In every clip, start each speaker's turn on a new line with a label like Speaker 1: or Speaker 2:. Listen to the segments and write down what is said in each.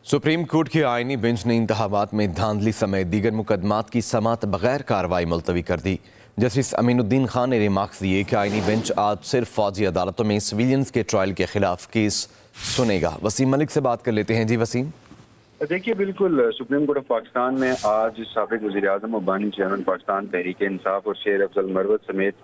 Speaker 1: Supreme court के आईनी bench ने इंतखाबात में धांधली समेत दीगर मुकदमात की समाअत बगैर कार्रवाई मुलतवी कर दी। जस्टिस अमीनुद्दीन खान ने रिमार्क्स दिए कि आईनी बेंच आज सिर्फ फौजी अदालतों में सिविलियंस के ट्रायल के खिलाफ केस सुनेगा। वसीम मलिक से बात कर लेते हैं। जी वसीम।
Speaker 2: देखिए, बिल्कुल सुप्रीम कोर्ट ऑफ पाकिस्तान में आज साबिक वज़ीर-ए-आज़म और बानी चेयरमैन पाकिस्तान तहरीक इंसाफ और शेर अफजल मरवत समेत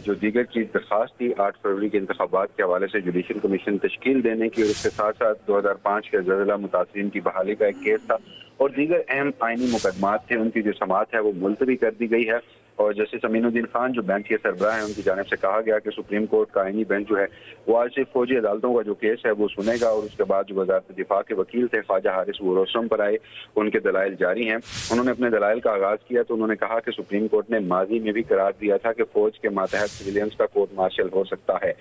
Speaker 2: जो दीगर की दरख्वास्त थी 8 फरवरी के इंतखाबात के हवाले से जुडिशल कमीशन तश्कील देने की, और इसके साथ साथ 2005 के ज़लज़ला मुतासिरीन की बहाली का एक केस था और दीगर अहम आइनी मुकदमात थे, उनकी जो समाअत है वो मुलतवी कर दी गई है। और जस्टिस अमीनुद्दीन खान जो बेंच के सरबराह हैं, उनकी जानिब से कहा गया कि सुप्रीम कोर्ट का आइनी बेंच जो है वो आज सिर्फ फौजी अदालतों का जो केस है वो सुनेगा, और उसके बाद जो वज़ारत दिफा के वकील थे ख्वाजा हारिस वो रोस्टम पर आए, उनके दलाइल जारी हैं। उन्होंने अपने दलाइल का आगाज़ किया तो उन्होंने कहा कि सुप्रीम कोर्ट ने माजी में भी करार दिया था कि फौज के मातहत सिविलियंस का कोर्ट मार्शल हो सकता है,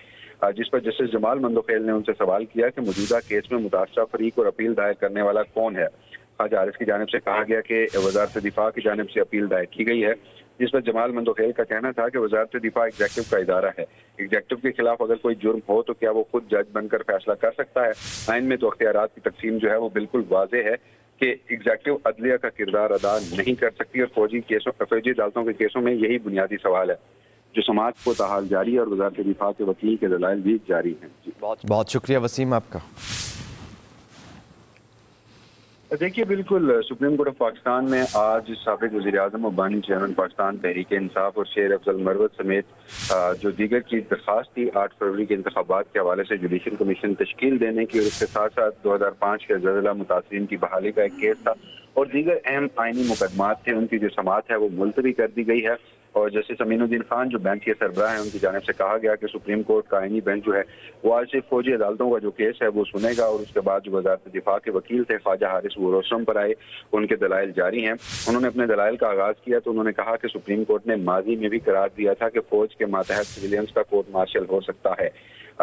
Speaker 2: जिस पर जस्टिस जमाल मंदोखेल ने उनसे सवाल किया कि मौजूदा केस में मुतासरा फरीक और अपील दायर करने वाला कौन है। ख्वाजा हारिस की जानिब से कहा गया कि वज़ारत दिफा की जानिब से अपील दायर की गई है, जिस पर जमाल मंदोखेल का कहना था कि वज़ारत दिफा एग्जेक्टिव का इदारा है, एग्जेक्टिव के खिलाफ अगर कोई जुर्म हो तो क्या वो खुद जज बनकर फैसला कर सकता है। आइन में तो अख्तियारात की तकसीम जो है वो बिल्कुल वाज़ेह है कि एग्जेक्टिव अदलिया का किरदार अदा नहीं कर सकती, और फौजी अदालतों के केसों में यही बुनियादी सवाल है। जो समाअत को ताहाल जारी है और वज़ारत दिफा के वकील के दलाइल भी जारी हैं।
Speaker 1: बहुत बहुत शुक्रिया वसीम आपका।
Speaker 2: देखिए, बिल्कुल सुप्रीम कोर्ट ऑफ पाकिस्तान में आज साबिक वज़ीर-ए-आज़म और बानी चेयरमैन पाकिस्तान तहरीक इंसाफ और शेर अफजल मरवत समेत जो दीगर की दरख्वास्त थी 8 फरवरी के इंतखाबात के हवाले से जुडिशल कमीशन तश्कील देने की, और इसके साथ साथ 2005 के ज़लज़ला मुतासिरीन की बहाली का एक केस था और दीगर अहम आइनी मुकदमात थे, उनकी जो समाअत है वो मुलतवी कर दी गई है। और जस्टिस अमीनुद्दीन खान जो बेंच के सरबराह हैं, उनकी जानिब से कहा गया कि सुप्रीम कोर्ट का आइनी बेंच जो है वो आज सिर्फ फौजी अदालतों का जो केस है वो सुनेगा, और उसके बाद जो वज़ारत दिफा के वकील थे ख्वाजा हारिस वो रोस्टम पर आए, उनके दलाइल जारी हैं। उन्होंने अपने दलाइल का आगाज़ किया तो उन्होंने कहा कि सुप्रीम कोर्ट ने माजी में भी करार दिया था कि फौज के मातहत सिविलियंस का कोर्ट मार्शल हो सकता है,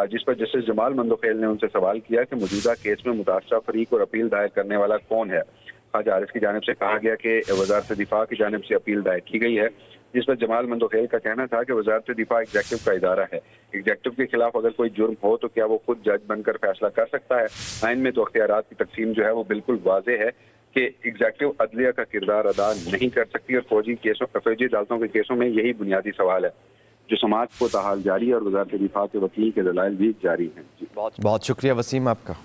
Speaker 2: जिस पर जस्टिस जमाल मंदोखेल ने उनसे सवाल किया कि मौजूदा केस में मुतासरा फरीक और अपील दायर करने वाला कौन है। ख्वाजा हारिस की जानिब से कहा गया कि वज़ारत दिफा की जानिब से अपील दायर की गई है, जिस पर जमाल मंदोखेल का कहना था कि वज़ारत दिफा एग्जेक्टिव का इदारा है, एग्जेक्टिव के खिलाफ अगर कोई जुर्म हो तो क्या वो खुद जज बनकर फैसला कर सकता है। आइन में तो अख्तियारात की तकसीम जो है वो बिल्कुल वाज़ेह है कि एग्जेक्टिव अदलिया का किरदार अदा नहीं कर सकती, और फौजी अदालतों के केसों में यही बुनियादी सवाल है। जो समाअत को ताहाल जारी है और वज़ारत दिफा के वकील के दलाइल भी जारी हैं।
Speaker 1: बहुत बहुत शुक्रिया वसीम आपका।